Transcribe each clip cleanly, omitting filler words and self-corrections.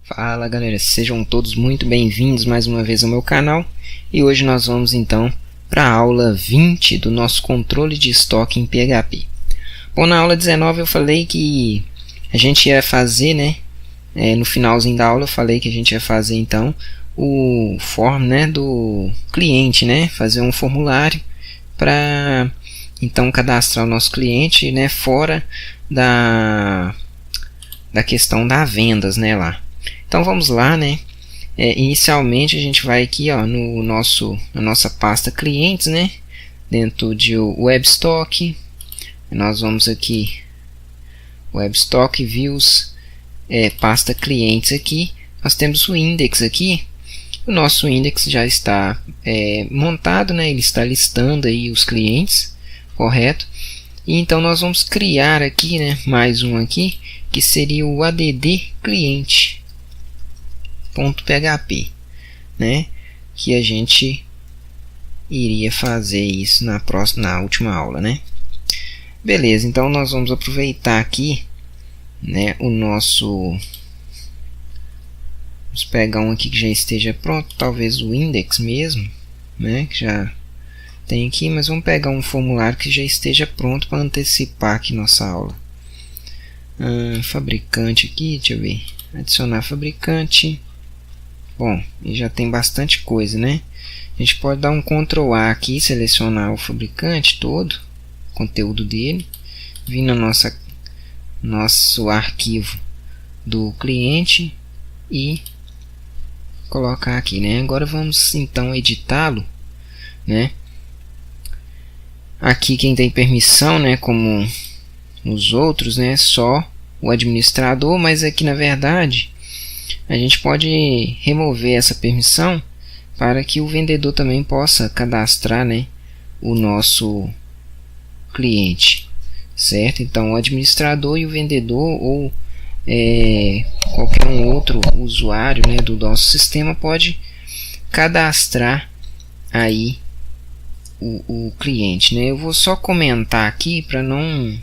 Fala galera, sejam todos muito bem-vindos mais uma vez ao meu canal e hoje nós vamos então para a aula 20 do nosso controle de estoque em PHP. Bom, na aula 19 eu falei que a gente ia fazer, no finalzinho da aula eu falei que a gente ia fazer então o form do cliente, fazer um formulário para então cadastrar o nosso cliente fora da questão da vendas lá. Então vamos lá, inicialmente a gente vai aqui na nossa pasta clientes, dentro de WebStock. Nós vamos aqui WebStock Views, pasta clientes aqui. Nós temos o index aqui. O nosso index já está montado, ele está listando aí os clientes, correto? E então nós vamos criar aqui, mais um aqui, que seria o add cliente.php, que a gente iria fazer isso na última aula, Beleza, então nós vamos aproveitar aqui, vamos pegar um aqui que já esteja pronto, talvez o index mesmo, que já tem aqui, mas vamos pegar um formulário que já esteja pronto para antecipar aqui nossa aula. Fabricante aqui, deixa eu ver, adicionar fabricante. Bom, e já tem bastante coisa, A gente pode dar um Ctrl A aqui, selecionar o fabricante todo, o conteúdo dele, vir no nosso arquivo do cliente e colocar aqui, Agora vamos então editá-lo, Aqui quem tem permissão, como nos outros, só o administrador, mas aqui na verdade a gente pode remover essa permissão para que o vendedor também possa cadastrar, o nosso cliente, certo? Então o administrador e o vendedor ou qualquer um outro usuário, do nosso sistema pode cadastrar aí o cliente, Eu vou só comentar aqui para não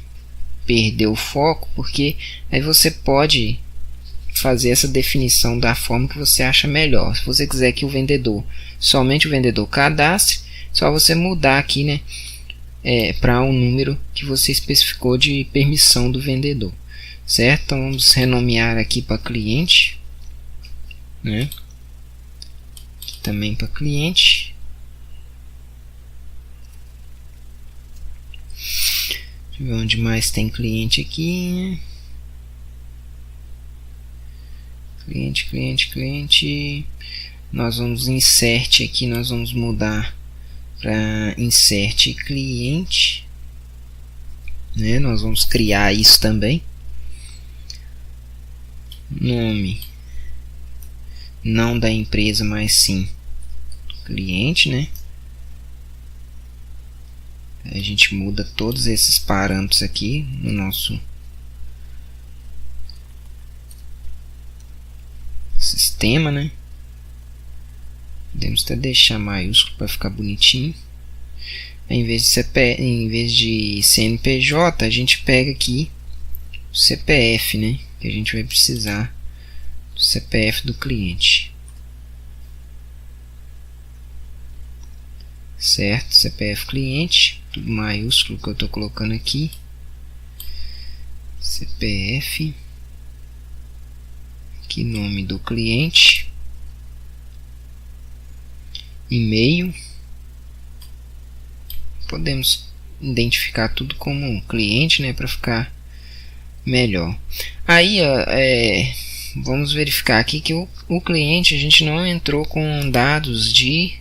perder o foco, porque aí você pode fazer essa definição da forma que você acha melhor. Se você quiser que somente o vendedor cadastre, só você mudar aqui, para um número que você especificou de permissão do vendedor, certo? Então vamos renomear aqui para cliente, aqui também para cliente. Deixa eu ver onde mais tem cliente aqui. Cliente. Nós vamos insert aqui, nós vamos mudar para insert cliente, Nós vamos criar isso também. Nome não da empresa, mas sim cliente, A gente muda todos esses parâmetros aqui no nosso sistema, Podemos até deixar maiúsculo para ficar bonitinho. Em vez de CNPJ, a gente pega aqui o CPF, que a gente vai precisar do CPF do cliente, certo? CPF cliente, tudo maiúsculo que eu estou colocando aqui. CPF, aqui nome do cliente, e-mail, podemos identificar tudo como cliente, para ficar melhor. Aí vamos verificar aqui que o cliente a gente não entrou com dados de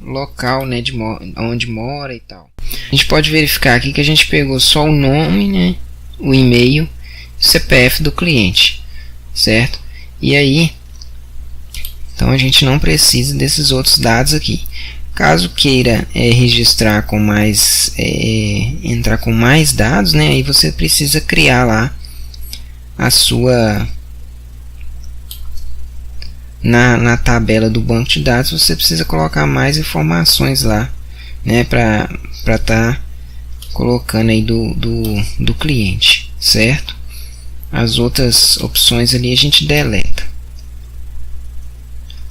local, de onde mora e tal. A gente pode verificar aqui que a gente pegou só o nome, o e-mail, o CPF do cliente, certo? E aí então a gente não precisa desses outros dados aqui. Caso queira registrar com mais, entrar com mais dados, aí você precisa criar lá a sua na tabela do banco de dados. Você precisa colocar mais informações lá, para estar colocando aí do cliente, certo? as outras opções ali a gente deleta.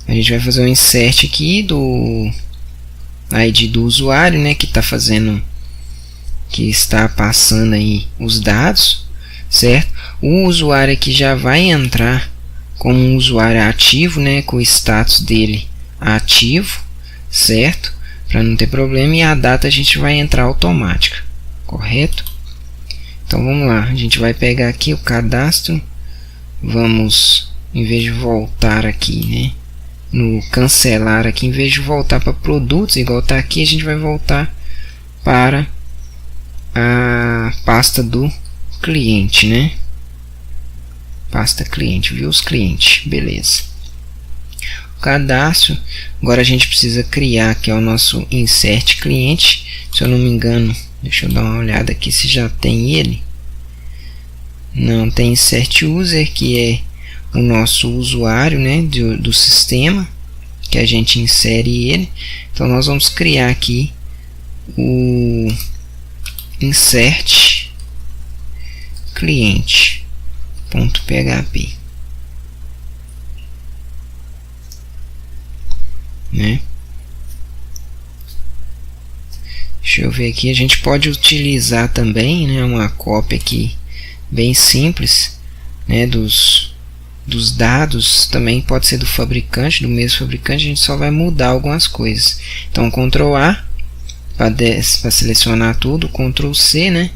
A gente vai fazer um insert aqui do ID do usuário, né, que está passando aí os dados, certo? O usuário aqui já vai entrar como um usuário ativo, né, com o status dele ativo, certo? Para não ter problema, e a data a gente vai entrar automática, correto? Então vamos lá, a gente vai pegar aqui o cadastro, vamos, em vez de voltar aqui, né, no cancelar aqui, em vez de voltar para produtos, igual está aqui, a gente vai voltar para a pasta do cliente, né? Pasta cliente, views cliente, beleza. O cadastro, agora a gente precisa criar aqui o nosso insert cliente, se eu não me engano, deixa eu dar uma olhada aqui se já tem ele. Não, tem insert user, que é o nosso usuário, né, do sistema, que a gente insere ele. Então nós vamos criar aqui o insert cliente.php, né? Deixa eu ver aqui, a gente pode utilizar também, né, uma cópia aqui bem simples, né, dos dados, também pode ser do fabricante, do mesmo fabricante, a gente só vai mudar algumas coisas. Então Ctrl A para selecionar tudo, Ctrl C, né?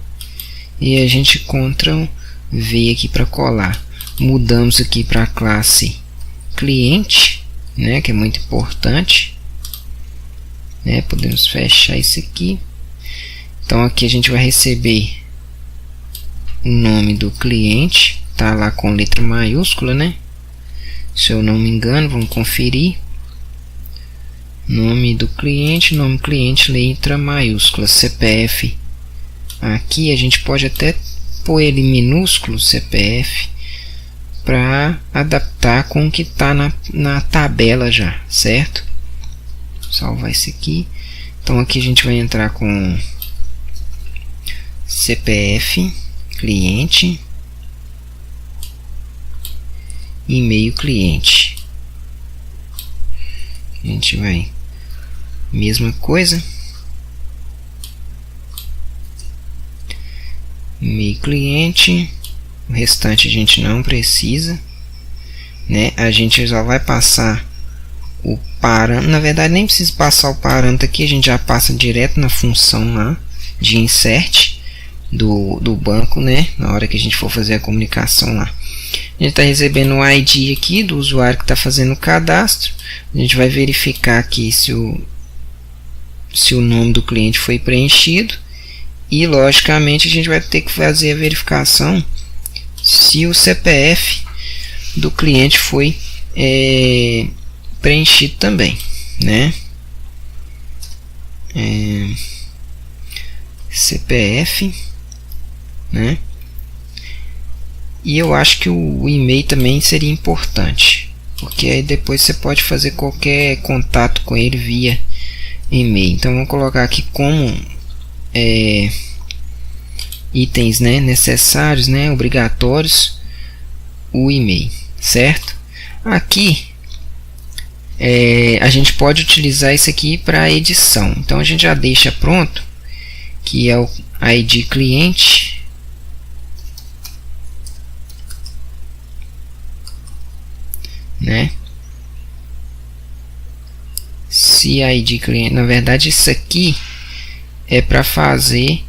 E a gente Ctrl V aqui para colar. Mudamos aqui para a classe cliente, né, que é muito importante, né? Podemos fechar isso aqui. Então aqui a gente vai receber o nome do cliente, tá lá com letra maiúscula, né? Se eu não me engano, vamos conferir. Nome do cliente, nome cliente, letra maiúscula. CPF, aqui a gente pode até pôr ele minúsculo, CPF, para adaptar com o que está na tabela já, certo? Salvar isso aqui. Então aqui a gente vai entrar com CPF cliente, e-mail cliente. A gente vai, mesma coisa, e-mail cliente, o restante a gente não precisa, né? A gente só vai passar o parâmetro, na verdade nem precisa passar o parâmetro aqui, a gente já passa direto na função lá de insert do banco, né? Na hora que a gente for fazer a comunicação lá, a gente está recebendo o ID aqui do usuário que está fazendo o cadastro. A gente vai verificar aqui se o nome do cliente foi preenchido, e logicamente a gente vai ter que fazer a verificação se o CPF do cliente foi preenchido também, né? CPF, né? E eu acho que o e-mail também seria importante, porque aí depois você pode fazer qualquer contato com ele via e-mail. Então vamos colocar aqui como itens, né, necessários, né, obrigatórios, o e-mail, certo? Aqui a gente pode utilizar isso aqui para edição. Então a gente já deixa pronto, que é o ID cliente, né? Se ID cliente, na verdade isso aqui é para fazer,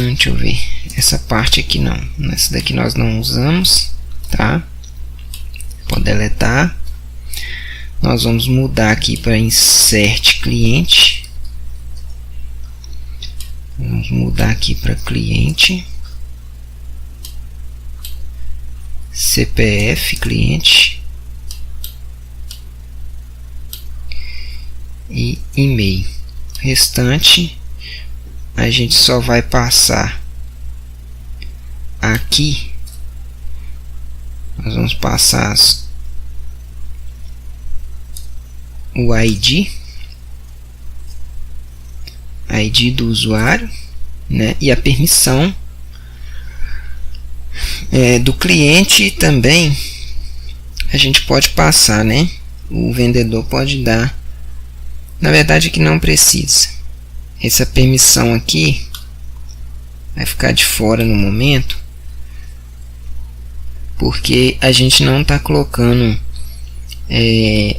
deixa eu ver, essa parte aqui não, essa daqui nós não usamos, tá? Pode deletar. Nós vamos mudar aqui para insert cliente, vamos mudar aqui para cliente, CPF cliente e e-mail. Restante a gente só vai passar aqui, nós vamos passar o ID do usuário, né, e a permissão Do cliente também a gente pode passar, né? O vendedor pode dar. Na verdade que não precisa. Essa permissão aqui vai ficar de fora no momento, porque a gente não está colocando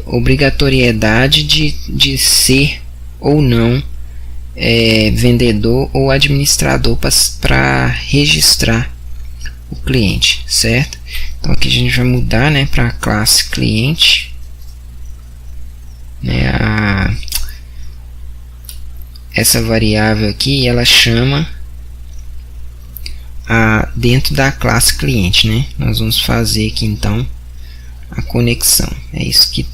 obrigatoriedade de ser ou não vendedor ou administrador para registrar o cliente, certo? Então aqui a gente vai mudar, né, para a classe cliente, né? Essa variável aqui ela chama dentro da classe cliente, né? Nós vamos fazer aqui então a conexão. É isso que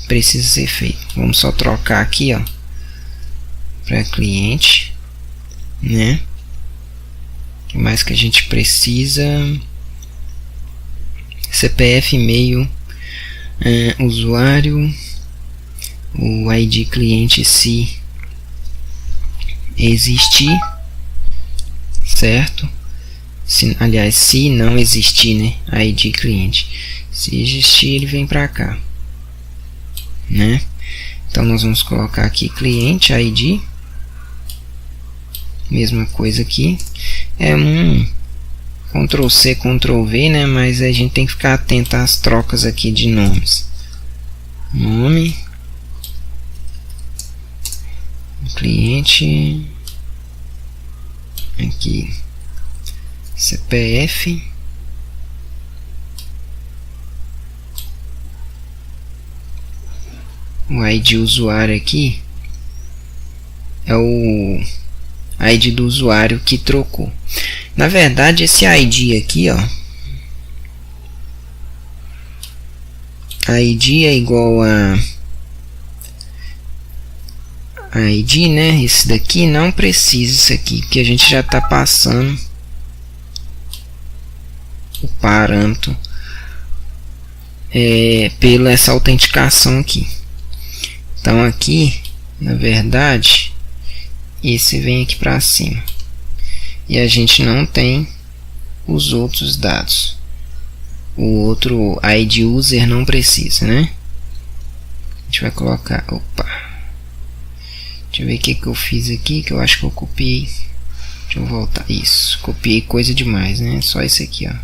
precisa ser feito. Vamos só trocar aqui, ó, para cliente, né? O que mais que a gente precisa? CPF, e-mail, usuário, o ID cliente se existir, certo? Aliás, se não existir, né? ID cliente. Se existir, ele vem para cá, né? Então nós vamos colocar aqui cliente ID. Mesma coisa aqui. É um Ctrl C, Ctrl V, né? Mas a gente tem que ficar atento às trocas aqui de nomes. Nome. Cliente. Aqui. CPF. O ID usuário aqui é o ID do usuário que trocou. Na verdade, esse ID aqui, ó, ID é igual a ID, né? Esse daqui não precisa, isso aqui, porque a gente já está passando o parâmetro pela essa autenticação aqui. Então aqui, na verdade, esse vem aqui para cima e a gente não tem os outros dados. O outro ID user não precisa, né? A gente vai colocar, deixa eu ver o que eu fiz aqui, que eu acho que eu copiei. Deixa eu voltar, isso, copiei coisa demais, né? Só isso aqui, ó.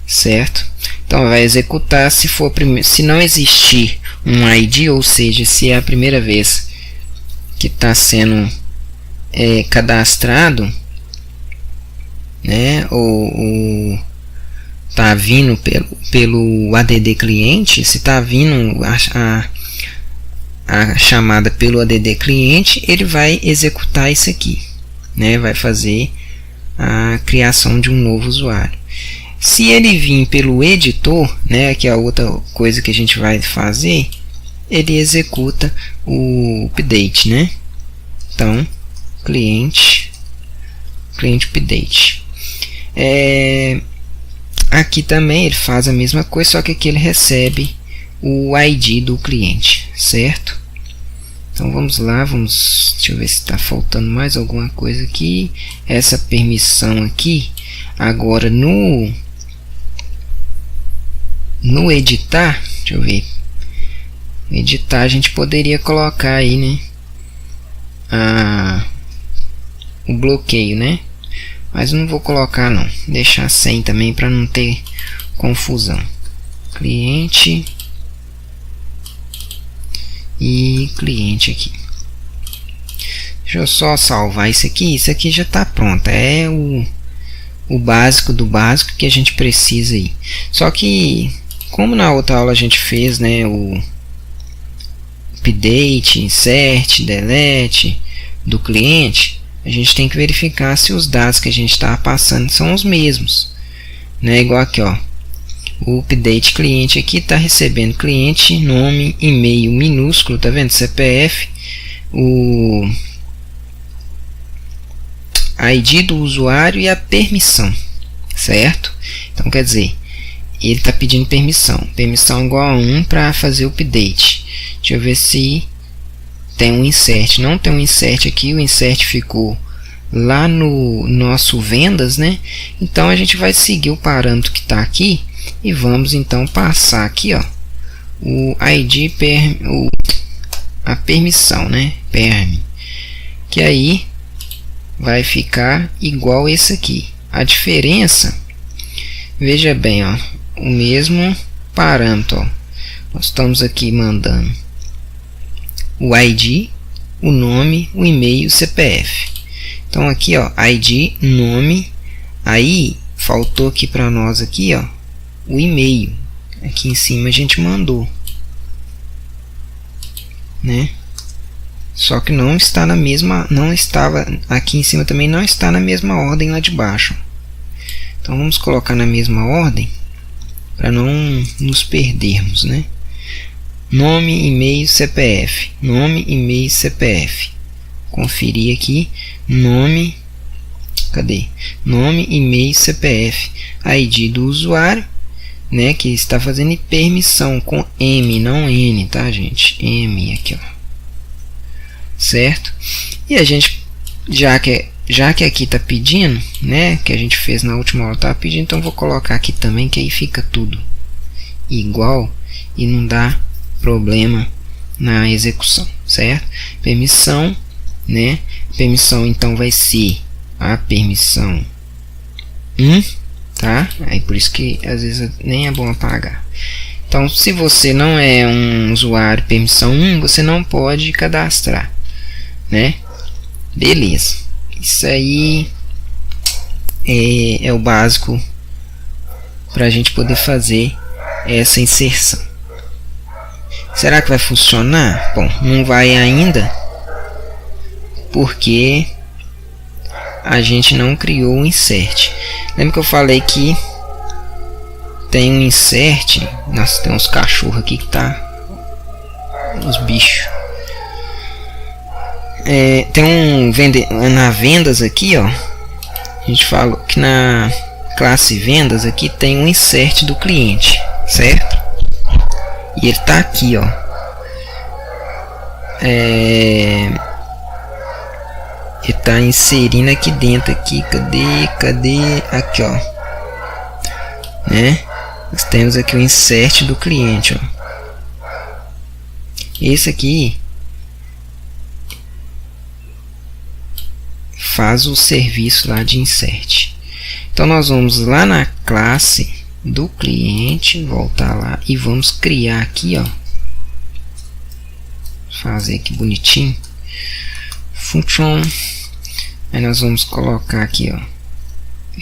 Certo? Então vai executar se não existir um ID, ou seja, se é a primeira vez que está sendo cadastrado, né? Ou está vindo pelo ADD cliente, se está vindo a chamada pelo ADD cliente, ele vai executar isso aqui, né? Vai fazer a criação de um novo usuário. Se ele vir pelo editor, né, que é a outra coisa que a gente vai fazer, ele executa o update, né? Então, cliente update. Aqui também ele faz a mesma coisa, só que aqui ele recebe o ID do cliente, certo? Então vamos lá, deixa eu ver se está faltando mais alguma coisa aqui. Essa permissão aqui, agora no editar, deixa eu ver, editar a gente poderia colocar aí, né, o bloqueio, né, mas não vou colocar não, deixar sem também para não ter confusão. Cliente e cliente aqui. Deixa eu só salvar isso aqui já está pronto, é o básico do básico que a gente precisa aí. Só que como na outra aula a gente fez, né, o update, insert, delete do cliente, a gente tem que verificar se os dados que a gente está passando são os mesmos, né? Igual aqui, ó, o update cliente aqui está recebendo cliente, nome, e-mail minúsculo, tá vendo? CPF, o ID do usuário e a permissão, certo? Então quer dizer, ele está pedindo permissão igual a 1 para fazer o update. Deixa eu ver se tem um insert. Não tem um insert aqui, o insert ficou lá no nosso vendas, né? Então a gente vai seguir o parâmetro que está aqui e vamos então passar aqui, ó, o ID a permissão, né? Perm, que aí vai ficar igual esse aqui. A diferença, veja bem, ó, o mesmo parâmetro, ó. Nós estamos aqui mandando o ID, o nome, o e-mail, o CPF. Então aqui, ó, ID, nome, aí faltou aqui para nós aqui, ó, o e-mail. Aqui em cima a gente mandou, né? Só que não está na mesma, não estava aqui em cima também, não está na mesma ordem lá de baixo. Então vamos colocar na mesma ordem para não nos perdermos, né? Nome, e-mail, CPF. Nome, e-mail, CPF. Conferir aqui, nome, cadê? Nome, e-mail, CPF, ID do usuário, né, que está fazendo permissão com M, não N, tá, gente? M aqui, ó. Certo? E a gente, já que aqui está pedindo, né, que a gente fez na última aula, tá pedindo, então vou colocar aqui também, que aí fica tudo igual e não dá problema na execução, certo? Permissão, né? Permissão então vai ser a permissão 1, tá? Aí por isso que às vezes nem é bom apagar. Então, se você não é um usuário permissão 1, você não pode cadastrar, né? Beleza. Isso aí é o básico para a gente poder fazer essa inserção. Será que vai funcionar? Bom, não vai ainda, porque a gente não criou o insert. Lembra que eu falei que tem um insert? Nossa, tem uns cachorros aqui que tá os bichos. Tem um na vendas aqui, ó. A gente falou que na classe vendas aqui tem um insert do cliente, certo? E ele tá aqui, ó. Ele tá inserindo aqui dentro aqui. Cadê? Aqui, ó. Né? Nós temos aqui o insert do cliente, ó. Esse aqui faz o serviço lá de insert. Então nós vamos lá na classe do cliente, voltar lá e vamos criar aqui, ó. Fazer aqui bonitinho. Function. Aí nós vamos colocar aqui, ó,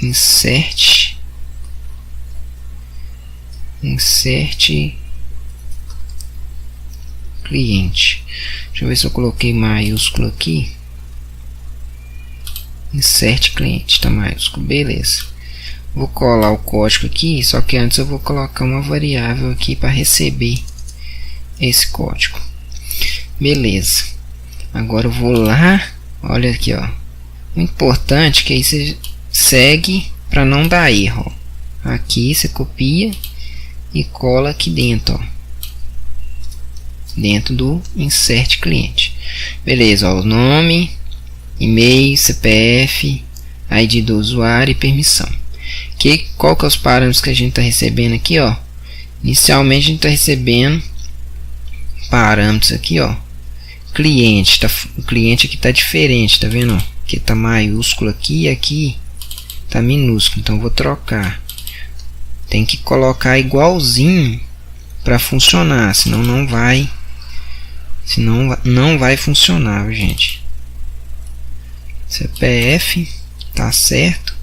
insert cliente. Deixa eu ver se eu coloquei maiúsculo aqui. Insert cliente, tá maiúsculo, beleza. Vou colar o código aqui, só que antes eu vou colocar uma variável aqui para receber esse código. Beleza. Agora eu vou lá, olha aqui, ó. O importante é que aí você segue para não dar erro, ó. Aqui você copia e cola aqui dentro, ó. Dentro do insert cliente. Beleza, ó, o nome, e-mail, CPF, ID do usuário e permissão. Qual que é os parâmetros que a gente está recebendo aqui, ó? Inicialmente a gente está recebendo parâmetros aqui, ó. Cliente, o cliente aqui está diferente, tá vendo? Aqui está maiúsculo aqui e aqui está minúsculo, então eu vou trocar. Tem que colocar igualzinho para funcionar, senão não vai funcionar, gente. CPF tá certo.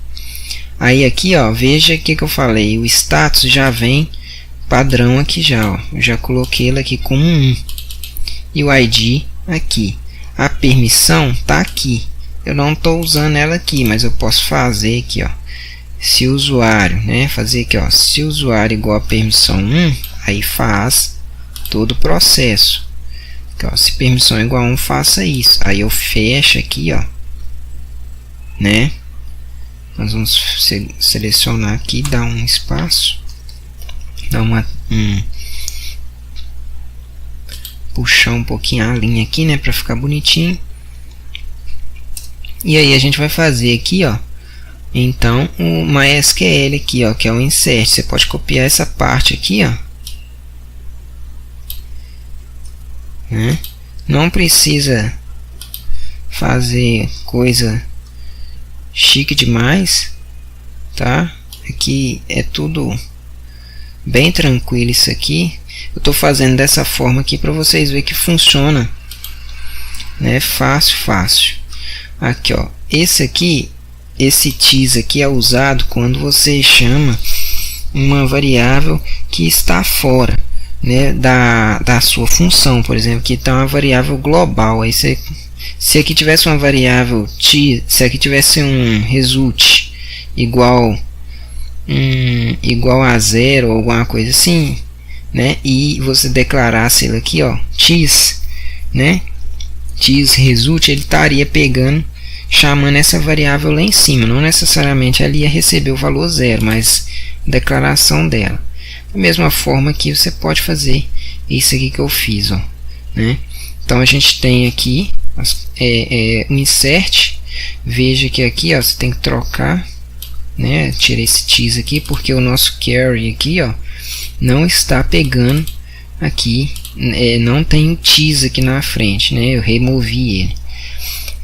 Aí aqui, ó, veja o que eu falei, o status já vem padrão aqui já, ó. Eu já coloquei ele aqui como 1 e o ID aqui. A permissão tá aqui. Eu não estou usando ela aqui, mas eu posso fazer aqui, ó. Se o usuário, né, fazer aqui, ó, se o usuário igual a permissão 1, aí faz todo o processo. Aqui, ó, se permissão igual a 1, faça isso. Aí eu fecho aqui, ó, né? Nós vamos selecionar aqui, dar um espaço, dar puxar um pouquinho a linha aqui, né, para ficar bonitinho. E aí a gente vai fazer aqui, ó, então o MySQL aqui, ó, que é o insert. Você pode copiar essa parte aqui, ó, né? Não precisa fazer coisa chique demais, tá? Aqui é tudo bem tranquilo isso aqui. Eu estou fazendo dessa forma aqui para vocês verem que funciona, né? Fácil. Aqui, ó, esse tease aqui é usado quando você chama uma variável que está fora, né, da sua função. Por exemplo, aqui está uma variável global. Aí se aqui tivesse uma variável tease, se aqui tivesse um result igual a 0 ou alguma coisa assim, né, e você declarasse ele aqui, ó, tease, né, tease result, ele estaria pegando, chamando essa variável lá em cima. Não necessariamente ela ia receber o valor 0, mas declaração dela. Da mesma forma que você pode fazer isso aqui que eu fiz, ó, né? Então a gente tem aqui o insert. Veja que aqui, ó, você tem que trocar, né? Tirei esse tease aqui porque o nosso carry aqui, ó, não está pegando aqui, não tem o tease aqui na frente, né? Eu removi ele.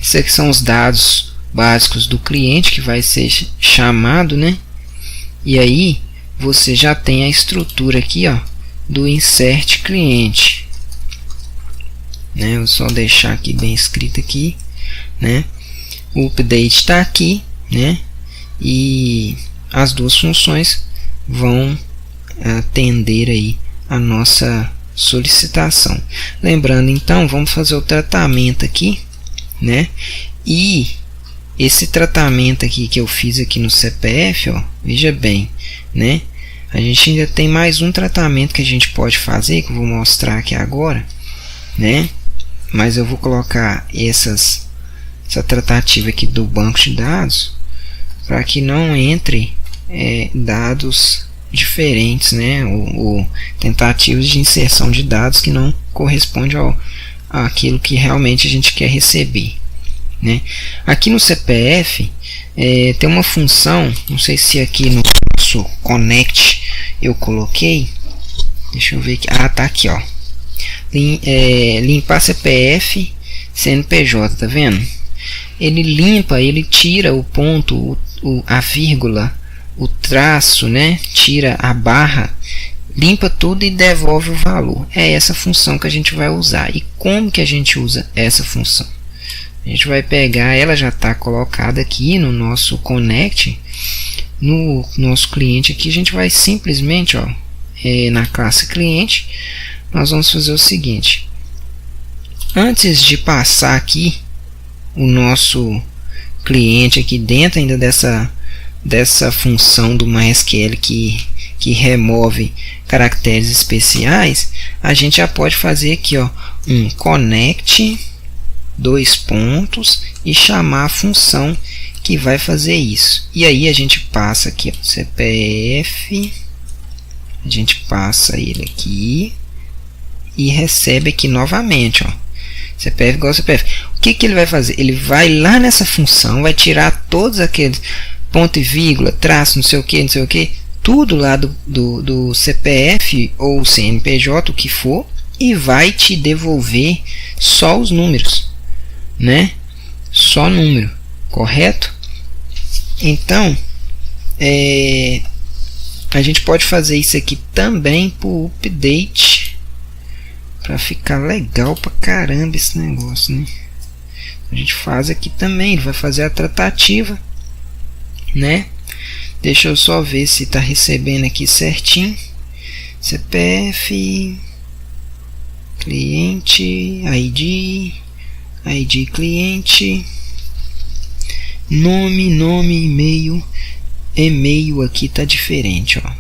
Esses aqui são os dados básicos do cliente que vai ser chamado, né? E aí você já tem a estrutura aqui, ó, do insert cliente, né? Eu vou só deixar aqui bem escrito aqui, né? O update está aqui, né? E as duas funções vão atender aí a nossa solicitação. Lembrando, então, vamos fazer o tratamento aqui, né? E esse tratamento aqui que eu fiz aqui no CPF, ó, veja bem, né? A gente ainda tem mais um tratamento que a gente pode fazer, que eu vou mostrar aqui agora, né? Mas eu vou colocar essa tratativa aqui do banco de dados para que não entre dados diferentes, né? Ou tentativas de inserção de dados que não correspondem àquilo que realmente a gente quer receber, né? Aqui no CPF tem uma função, não sei se aqui no nosso connect eu coloquei, deixa eu ver aqui, tá aqui, ó, limpar CPF CNPJ, tá vendo? Ele limpa, ele tira o ponto, a vírgula, o traço, né? Tira a barra, limpa tudo e devolve o valor. É essa função que a gente vai usar. E como que a gente usa essa função? A gente vai pegar, ela já está colocada aqui no nosso connect, no nosso cliente aqui. A gente vai simplesmente, ó, na classe cliente, nós vamos fazer o seguinte: antes de passar aqui o nosso cliente aqui dentro ainda dessa função do MySQL que remove caracteres especiais, a gente já pode fazer aqui, ó, um connect, dois pontos, e chamar a função que vai fazer isso. E aí a gente passa aqui, ó, CPF, a gente passa ele aqui e recebe aqui novamente, ó, CPF igual a CPF. O que ele vai fazer? Ele vai lá nessa função, vai tirar todos aqueles ponto e vírgula, traço, não sei o que, tudo lá do CPF ou CNPJ, o que for, e vai te devolver só os números, né? Só número, correto? Então, a gente pode fazer isso aqui também por update, para ficar legal pra caramba esse negócio, né? A gente faz aqui também, ele vai fazer a tratativa, né? Deixa eu só ver se está recebendo aqui certinho. CPF, cliente, ID cliente, nome, e-mail aqui tá diferente, ó.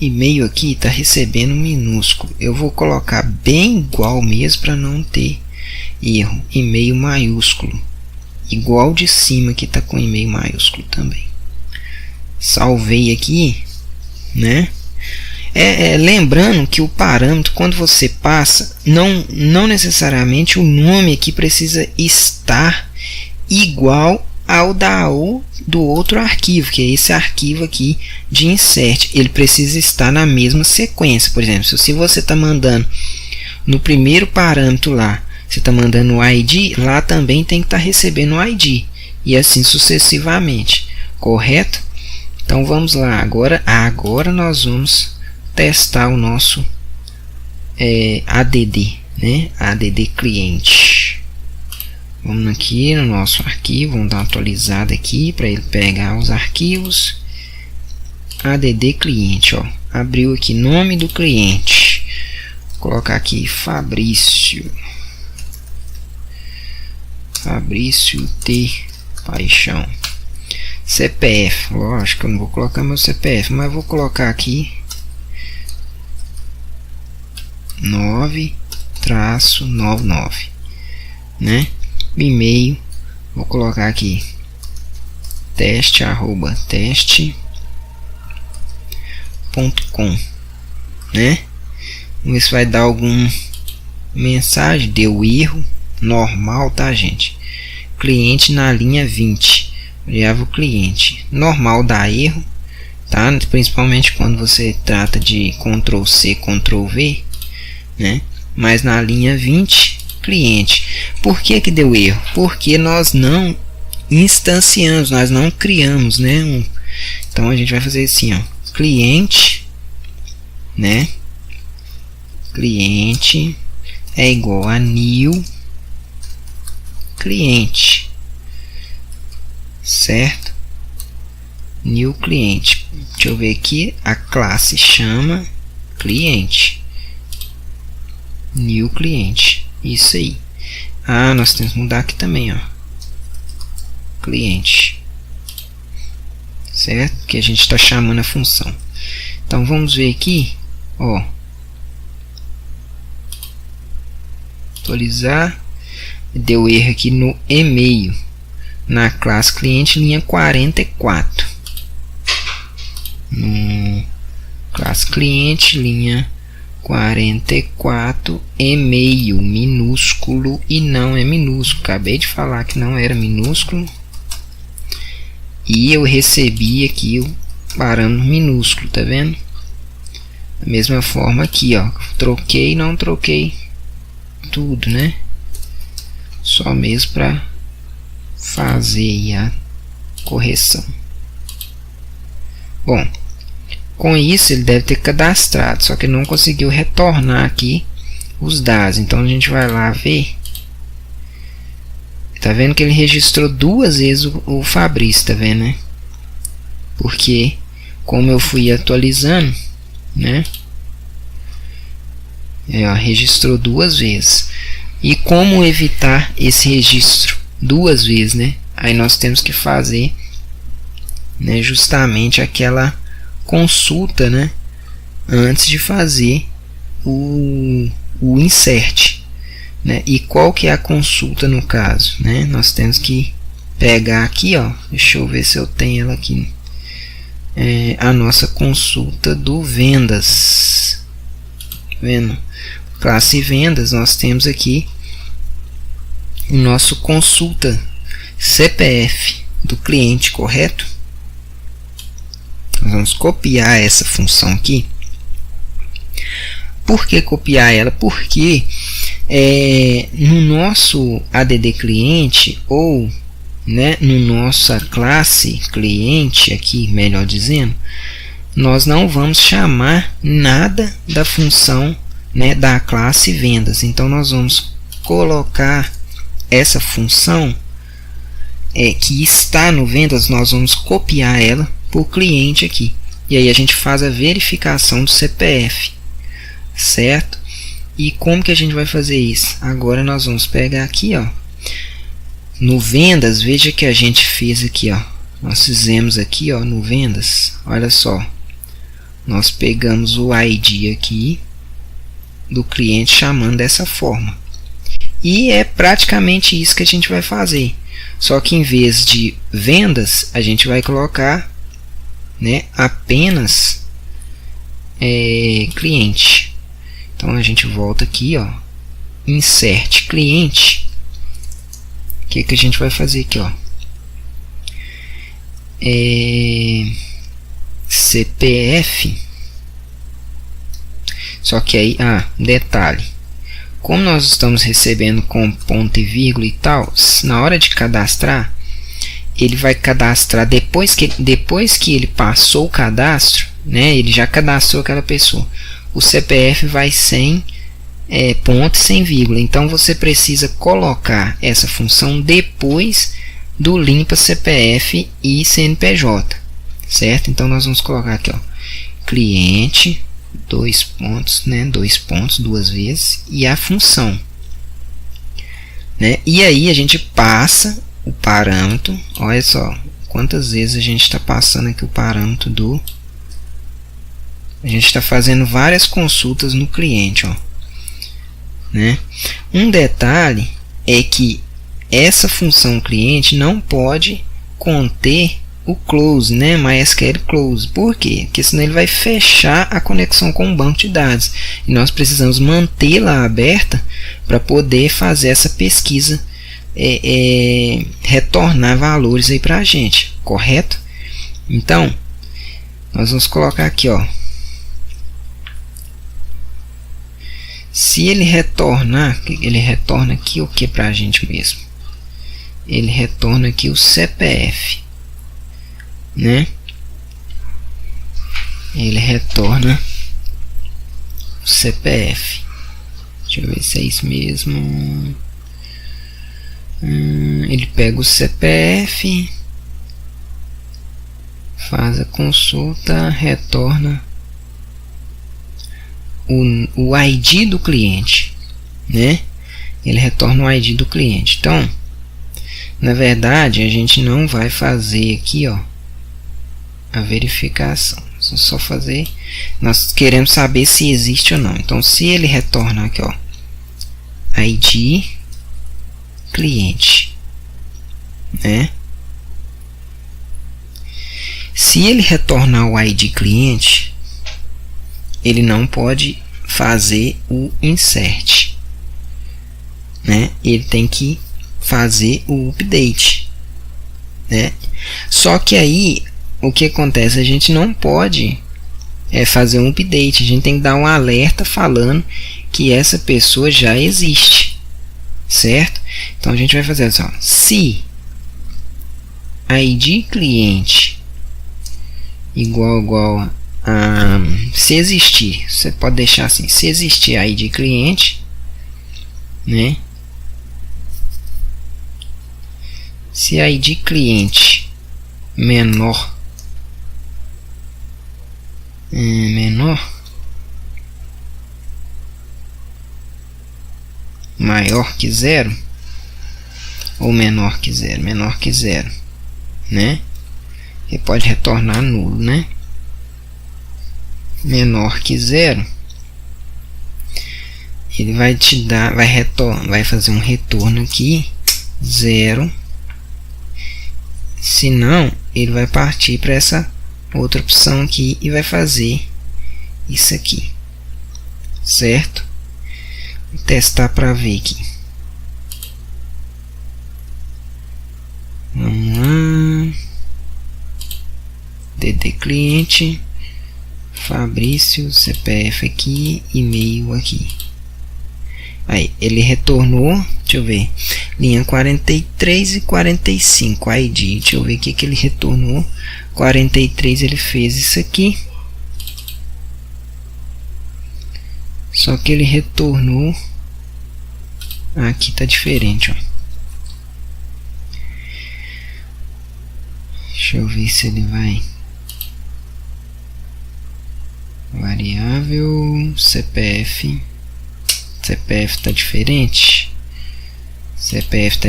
E-mail aqui tá recebendo minúsculo. Eu vou colocar bem igual mesmo para não ter erro. E-mail maiúsculo, igual de cima que tá com e-mail maiúsculo também. Salvei aqui, né? Lembrando que o parâmetro, quando você passa, não necessariamente o nome aqui precisa estar igual ao do outro arquivo, que é esse arquivo aqui de insert. Ele precisa estar na mesma sequência. Por exemplo, se você está mandando no primeiro parâmetro lá, você está mandando o ID, lá também tem que estar recebendo o ID, e assim sucessivamente, correto? Então vamos lá, agora nós vamos testar o nosso ADD, né? ADD cliente. Vamos aqui no nosso arquivo, vamos dar uma atualizada aqui para ele pegar os arquivos. ADD cliente, ó, abriu aqui nome do cliente. Vou colocar aqui Fabrício T. Paixão. CPF, lógico que eu não vou colocar meu CPF, mas vou colocar aqui 9-99, né? E-mail, vou colocar aqui teste@teste.com, né? Vamos ver se vai dar alguma mensagem. Deu erro, normal, tá, gente? Cliente na linha 20, variável cliente, normal dá erro, tá? Principalmente quando você trata de Ctrl C, Ctrl V, né? Mas na linha 20, cliente. Por que que deu erro? Porque nós não instanciamos, nós não criamos, né? Então a gente vai fazer assim, ó, cliente, né? Cliente é igual a new cliente, certo? New cliente. Deixa eu ver aqui, a classe chama cliente. New cliente, isso aí. Ah, nós temos que mudar aqui também, ó, cliente, certo? Que a gente está chamando a função. Então vamos ver aqui, ó, atualizar. Deu erro aqui no e-mail, na classe cliente, linha 44. No classe cliente, linha 44, e-mail minúsculo, e não é minúsculo. Acabei de falar que não era minúsculo e eu recebi aqui o parâmetro minúsculo, tá vendo? Da mesma forma aqui, ó, troquei, não troquei tudo, né? Só mesmo para fazer a correção. Bom, com isso ele deve ter cadastrado, só que não conseguiu retornar aqui os dados. Então a gente vai lá ver. Tá vendo que ele registrou duas vezes o Fabrício, tá vendo, né? Porque como eu fui atualizando, né? Registrou duas vezes. E como evitar esse registro duas vezes, né? Aí nós temos que fazer, né, justamente aquela consulta, né, antes de fazer o insert, né? E qual que é a consulta no caso, né? Nós temos que pegar aqui, ó, deixa eu ver se eu tenho ela aqui, a nossa consulta do vendas, vendo? Classe vendas, nós temos aqui o nosso consulta CPF do cliente, correto? Nós vamos copiar essa função aqui. Por que copiar ela? Porque no nosso ADD cliente, ou, né, no nossa classe cliente aqui, melhor dizendo, nós não vamos chamar nada da função, né, da classe vendas. Então nós vamos colocar essa função que está no vendas, nós vamos copiar ela para o cliente aqui, e aí a gente faz a verificação do CPF, certo? E como que a gente vai fazer isso? Agora nós vamos pegar aqui, ó, no vendas, veja que a gente fez aqui, ó, nós fizemos aqui, ó, no vendas, olha só, nós pegamos o ID aqui do cliente chamando dessa forma, e é praticamente isso que a gente vai fazer, só que em vez de vendas a gente vai colocar, né, apenas cliente. Então a gente volta aqui, ó, insert cliente. O que a gente vai fazer aqui, ó, CPF. Só que aí, detalhe, como nós estamos recebendo com ponto e vírgula e tal, na hora de cadastrar, ele vai cadastrar depois que ele passou o cadastro, né? Ele já cadastrou aquela pessoa. O CPF vai sem ponto e sem vírgula. Então você precisa colocar essa função depois do limpa CPF e CNPJ, certo? Então nós vamos colocar aqui, ó, cliente, dois pontos, né? Dois pontos, duas vezes, e a função, né? E aí a gente passa o parâmetro. Olha só quantas vezes a gente está passando aqui o parâmetro do. A gente está fazendo várias consultas no cliente, ó, né? Um detalhe é que essa função cliente não pode conter o close, né? MySQL close. Por quê? Porque senão ele vai fechar a conexão com o banco de dados. E nós precisamos mantê-la aberta para poder fazer essa pesquisa, retornar valores aí para a gente, correto? Então, nós vamos colocar aqui, ó. Se ele retornar, ele retorna aqui o que para a gente mesmo? Ele retorna aqui o CPF, né? Ele retorna o CPF. Deixa eu ver se é isso mesmo. Ele pega o CPF, faz a consulta, retorna o ID do cliente, né? Ele retorna o ID do cliente. Então, na verdade, a gente não vai fazer aqui, ó, a verificação. Só fazer. Nós queremos saber se existe ou não. Então, se ele retornar aqui, ó, ID cliente, né? Se ele retornar o ID cliente, ele não pode fazer o insert, né? Ele tem que fazer o update, né? Só que aí o que acontece? A gente não pode fazer um update. A gente tem que dar um alerta falando que essa pessoa já existe, certo? Então a gente vai fazer assim, ó, se ID cliente igual a se existir, você pode deixar assim, se existir ID cliente, né? Se ID cliente menor maior que 0 ou menor que 0, né? Ele pode retornar nulo, né? Menor que 0, ele vai te dar, vai fazer um retorno aqui 0. Se não, ele vai partir para essa outra opção aqui e vai fazer isso aqui, certo? Vou testar para ver aqui. Vamos lá. DD cliente, Fabrício, CPF aqui, e-mail aqui. Aí, ele retornou, deixa eu ver, linha 43 e 45, ID, deixa eu ver o que ele retornou. 43 ele fez isso aqui, só que ele retornou, aqui tá diferente, ó. Deixa eu ver se ele vai, variável, CPF tá diferente, CPF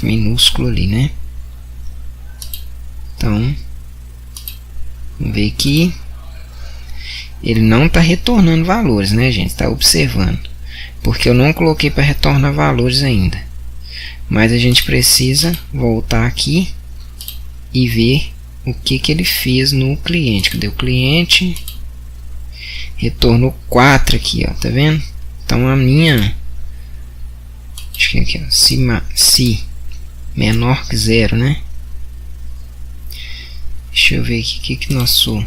minúsculo ali, né? Então, vamos ver que ele não está retornando valores, né, gente? Está observando, porque eu não coloquei para retornar valores ainda. Mas a gente precisa voltar aqui e ver o que ele fez no cliente. Cadê o cliente? Retornou 4 aqui, ó, tá vendo? Então a minha, acho que aqui, ó, se menor que 0, né? Deixa eu ver aqui o que nosso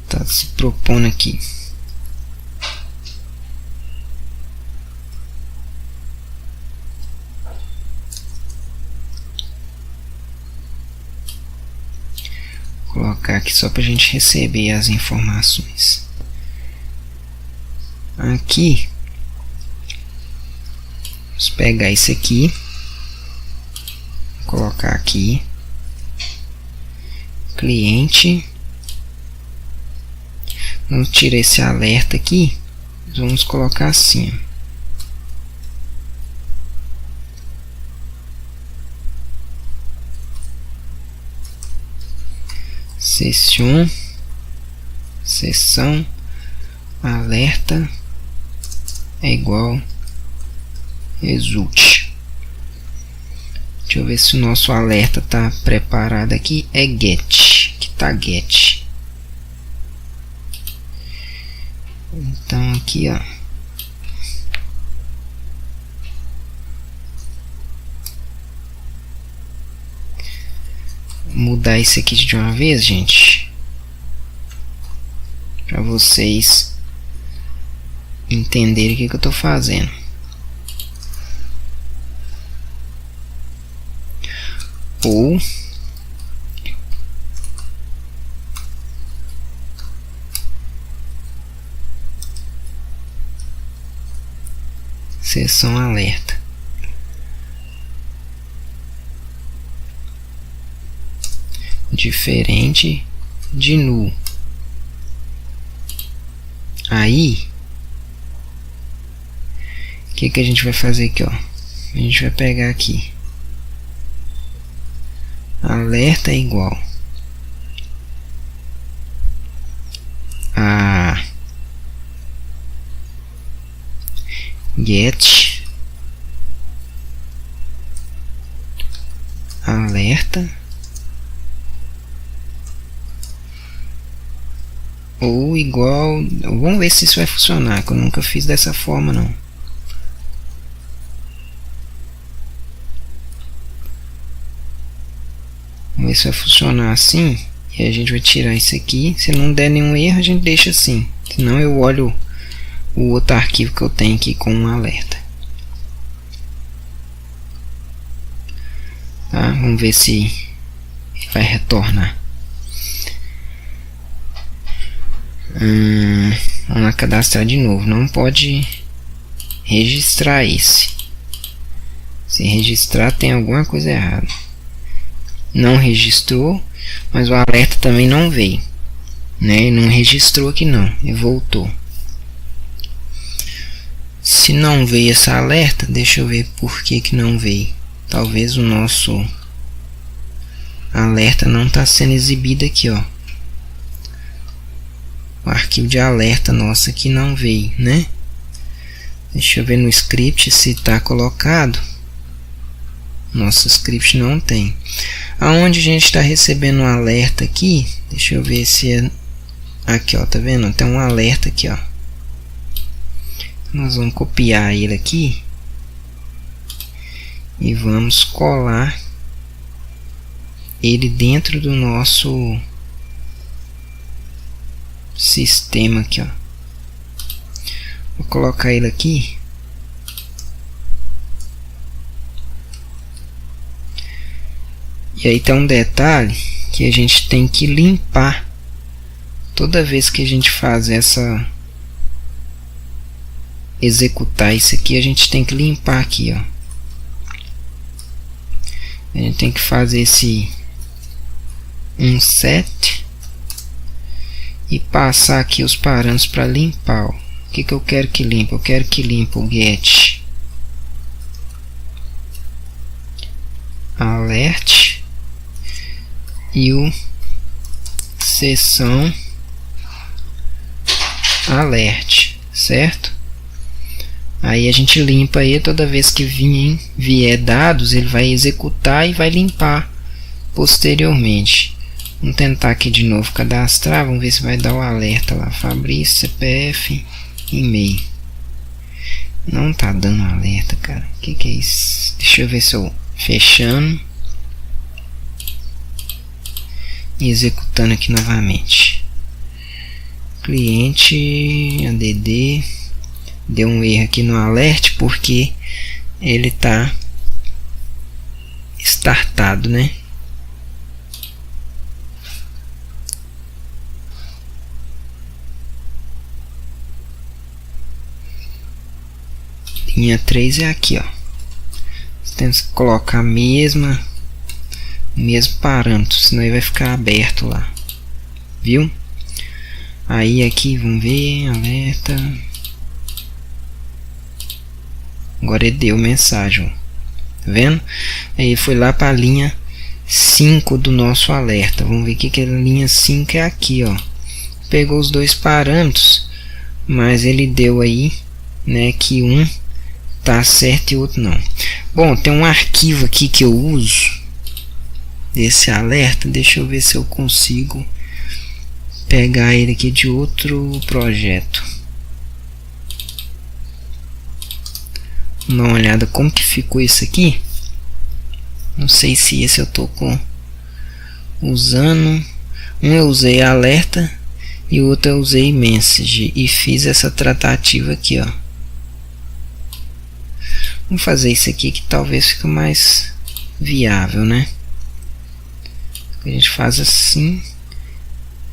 tá se propondo aqui. Vou colocar aqui só para a gente receber as informações. Aqui, vamos pegar isso aqui, colocar aqui, cliente, vamos tirar esse alerta aqui, vamos colocar assim, sessão alerta é igual result. Deixa eu ver se o nosso alerta está preparado aqui. É get, que tá get. Então aqui, ó, mudar isso aqui de uma vez, gente, para vocês entenderem o que eu estou fazendo. Ou sessão alerta. Diferente de null. Aí, o que a gente vai fazer aqui, ó? A gente vai pegar aqui, alerta é igual a get alerta ou igual. Vamos ver se isso vai funcionar, que eu nunca fiz dessa forma não. Vamos ver se vai funcionar assim. E a gente vai tirar isso aqui. Se não der nenhum erro, a gente deixa assim. Senão eu olho o outro arquivo que eu tenho aqui com um alerta. Tá? Vamos ver se vai retornar. Vamos lá cadastrar de novo. Não pode registrar esse. Se registrar, tem alguma coisa errada. Não registrou, mas o alerta também não veio, né? Não registrou aqui não, e voltou. Se não veio essa alerta, deixa eu ver por que não veio. Talvez o nosso alerta não está sendo exibido aqui, ó. O arquivo de alerta nosso aqui não veio, né? Deixa eu ver no script se está colocado. Nosso script não tem. Aonde a gente está recebendo um alerta aqui, deixa eu ver se é aqui, ó, tá vendo? Tem um alerta aqui, ó. Nós vamos copiar ele aqui e vamos colar ele dentro do nosso sistema aqui, ó. Vou colocar ele aqui. E aí tem um detalhe que a gente tem que limpar toda vez que a gente faz essa executar isso aqui. A gente tem que limpar aqui, ó. A gente tem que fazer esse set e passar aqui os parâmetros para limpar, ó. O que eu quero que limpe? Eu quero que limpe o get alert e o sessão alert, certo? Aí a gente limpa ele. Toda vez que vier dados, ele vai executar e vai limpar posteriormente. Vamos tentar aqui de novo cadastrar. Vamos ver se vai dar o alerta lá. Fabrício, CPF, e-mail. Não tá dando alerta, cara. Que é isso? Deixa eu ver se eu fechando. E executando aqui novamente. Cliente add deu um erro aqui no alert porque ele está startado, né? Linha 3 é aqui, ó. Temos que colocar o mesmo parâmetro, senão ele vai ficar aberto lá, viu? Aí aqui, vamos ver, alerta. Agora ele deu mensagem, ó. Tá vendo? Aí foi lá para a linha 5 do nosso alerta. Vamos ver que a linha 5 é aqui, ó. Pegou os dois parâmetros, mas ele deu aí, né, que um tá certo e o outro não. Bom, tem um arquivo aqui que eu uso desse alerta. Deixa eu ver se eu consigo pegar ele aqui de outro projeto. Vamos dar uma olhada como que ficou isso aqui. Não sei se esse eu tô usando. Um eu usei alerta e o outro eu usei message e fiz essa tratativa aqui, ó. Vamos fazer isso aqui que talvez fique mais viável, né? A gente faz assim,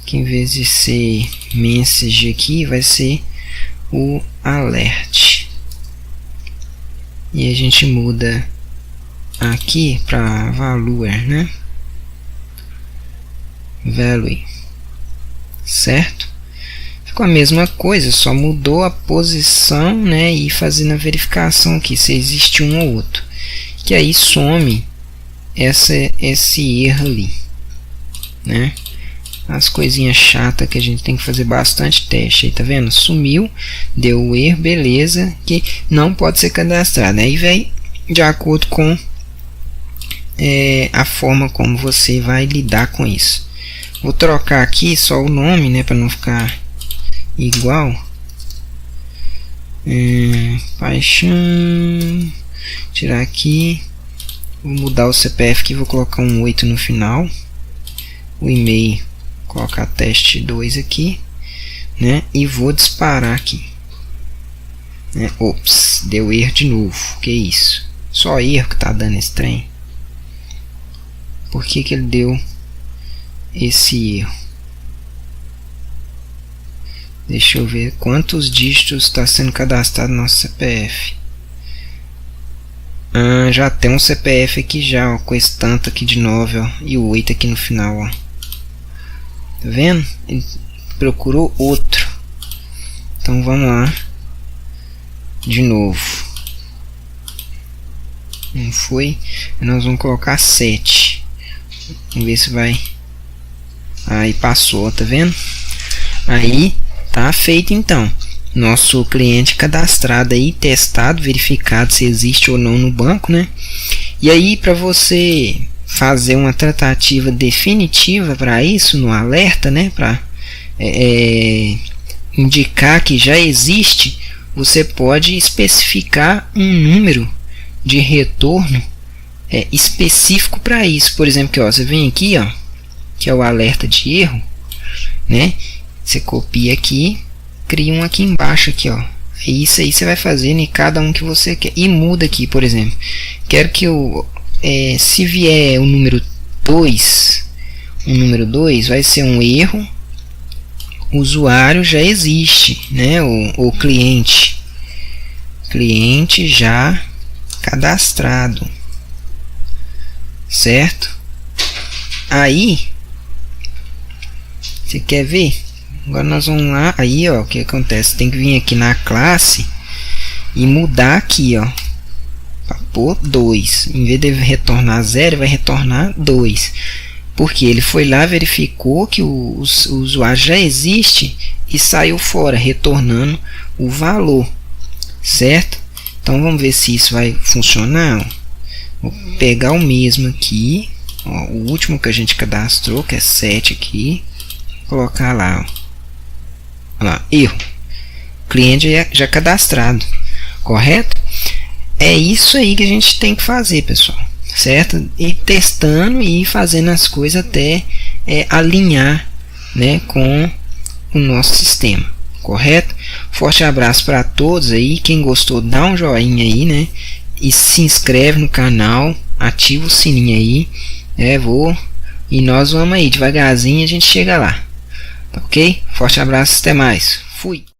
que em vez de ser message aqui, vai ser o alert. E a gente muda aqui para value, né? Value, certo? Ficou a mesma coisa, só mudou a posição, né? E fazendo a verificação aqui se existe um ou outro, que aí some esse erro ali, né? As coisinhas chatas que a gente tem que fazer bastante teste aí, tá vendo? Sumiu, deu o erro, beleza, que não pode ser cadastrado. Aí vem de acordo com a forma como você vai lidar com isso. Vou trocar aqui só o nome, né, para não ficar igual. Paixão, tirar aqui, vou mudar o CPF aqui, vou colocar um 8 no final. O e-mail, colocar teste 2 aqui, né? E vou disparar aqui, né? Ops, deu erro de novo. Que isso? Só erro que tá dando esse trem. Por que que ele deu esse erro? Deixa eu ver quantos dígitos está sendo cadastrado no nosso CPF. Já tem um CPF aqui já, ó, com esse tanto aqui de 9, ó, e o 8 aqui no final, ó. Tá vendo? Ele procurou outro. Então vamos lá. De novo. Não foi. Nós vamos colocar 7. Vamos ver se vai. Aí passou, tá vendo? Aí tá feito então. Nosso cliente cadastrado aí, testado, verificado se existe ou não no banco, né? E aí para você fazer uma tratativa definitiva para isso no alerta, né, para indicar que já existe, você pode especificar um número de retorno específico para isso. Por exemplo, que, ó, você vem aqui, ó, que é o alerta de erro, né? Você copia aqui, cria um aqui embaixo aqui, ó. Isso aí você vai fazendo em cada um que você quer e muda aqui, por exemplo. Quero que se vier o número 2, vai ser um erro. O usuário já existe, né? O cliente já cadastrado, certo? Aí você quer ver? Agora nós vamos lá. Aí, ó, o que acontece? Tem que vir aqui na classe e mudar aqui, ó, para pôr 2. Em vez de retornar 0, vai retornar 2. Porque ele foi lá, verificou que o usuário já existe e saiu fora, retornando o valor, certo? Então vamos ver se isso vai funcionar. Vou pegar o mesmo aqui, ó, o último que a gente cadastrou, que é 7 aqui, colocar lá, ó. Olha lá, erro. Cliente já cadastrado, correto? É isso aí que a gente tem que fazer, pessoal, certo? E testando e fazendo as coisas até alinhar, né, com o nosso sistema, correto? Forte abraço para todos aí. Quem gostou, dá um joinha aí, né? E se inscreve no canal, ativa o sininho aí. E nós vamos aí devagarzinho, a gente chega lá, tá ok? Forte abraço, até mais, fui!